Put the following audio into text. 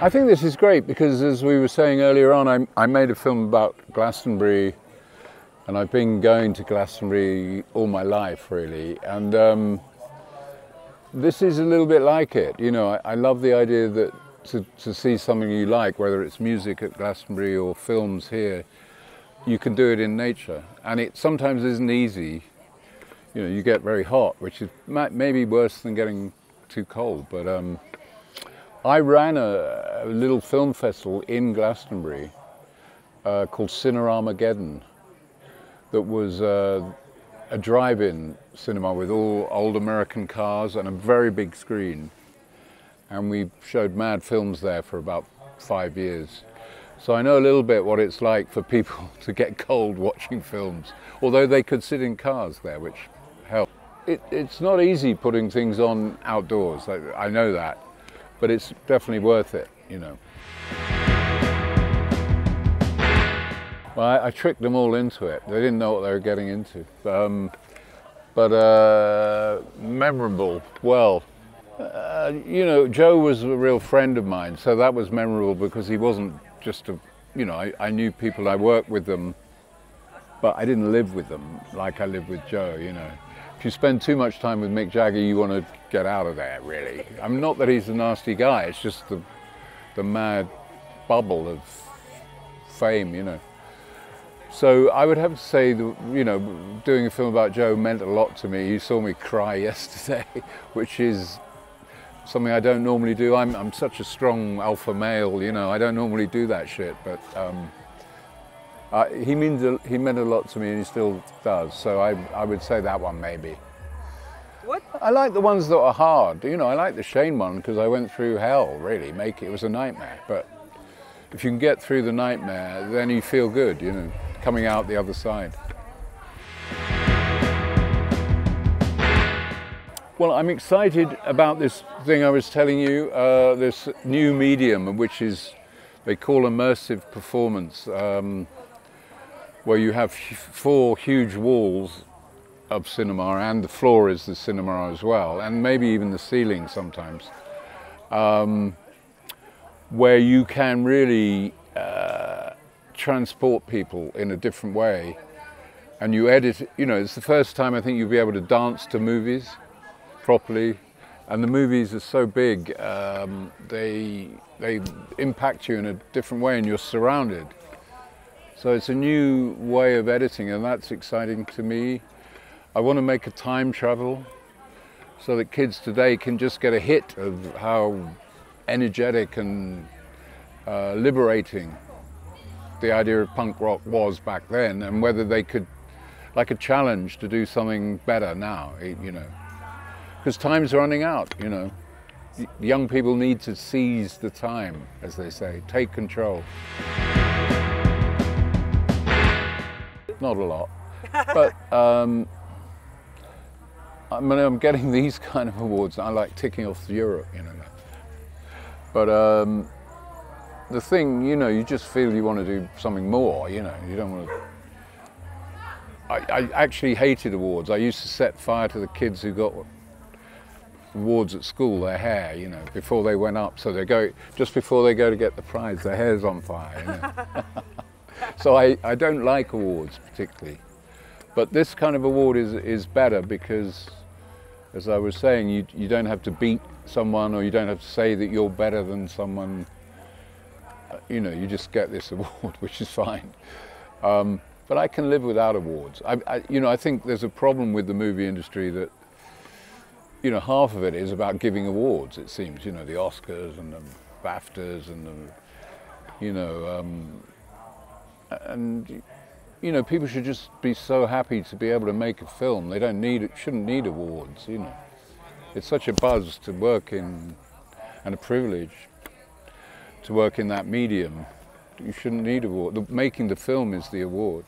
I think this is great because, as we were saying earlier on, I made a film about Glastonbury, and I've been going to Glastonbury all my life, really. And this is a little bit like it. You know, I love the idea that to see something you like, whether it's music at Glastonbury or films here, you can do it in nature. And it sometimes isn't easy. You know, you get very hot, which is maybe worse than getting too cold. But I ran a little film festival in Glastonbury called Cinearmageddon, that was a drive-in cinema with all old American cars and a very big screen. And we showed mad films there for about 5 years. So I know a little bit what it's like for people to get cold watching films, although they could sit in cars there, which helped. It's not easy putting things on outdoors, I know that, but it's definitely worth it, you know. Well, I tricked them all into it. They didn't know what they were getting into. Memorable, well, you know, Joe was a real friend of mine, so that was memorable because he wasn't just a, you know, I knew people, I worked with them, but I didn't live with them like I lived with Joe, you know. If you spend too much time with Mick Jagger, you want to get out of there, really. I mean, not that he's a nasty guy, it's just the mad bubble of fame, you know. So I would have to say that, you know, doing a film about Joe meant a lot to me. You saw me cry yesterday, which is something I don't normally do. I'm such a strong alpha male, you know, I don't normally do that shit, but he meant a lot to me and he still does, so I would say that one maybe. What? I like the ones that are hard, you know, I like the Shane one because I went through hell, really, it was a nightmare, but if you can get through the nightmare, then you feel good, you know, coming out the other side. Well, I'm excited about this thing I was telling you, this new medium, which is, they call immersive performance, where you have 4 huge walls of cinema, and the floor is the cinema as well, and maybe even the ceiling sometimes, where you can really transport people in a different way, and you edit, you know, it's the first time I think you'll be able to dance to movies properly, and the movies are so big, they impact you in a different way and you're surrounded. So it's a new way of editing and that's exciting to me. I want to make a time travel so that kids today can just get a hit of how energetic and liberating the idea of punk rock was back then, and whether they could, like a challenge to do something better now, you know. Because time's running out, you know. Young people need to seize the time, as they say, take control. Not a lot, but I mean, I'm getting these kind of awards. I like ticking off Europe, you know. But the thing, you know, you just feel you want to do something more, you know. You don't want to. I actually hated awards. I used to set fire to the kids who got awards at school, their hair, you know, before they went up. So they go, just before they go to get the prize, their hair's on fire, you know. So I don't like awards particularly. But this kind of award is better because, as I was saying, you don't have to beat someone, or you don't have to say that you're better than someone. You know, you just get this award, which is fine. But I can live without awards. You know, I think there's a problem with the movie industry that, you know, half of it is about giving awards, it seems. You know, the Oscars and the BAFTAs and the, you know, and you know, people should just be so happy to be able to make a film. They shouldn't need awards, you know. It's such a buzz to work in, and a privilege to work in that medium. You shouldn't need award. Making the film is the award.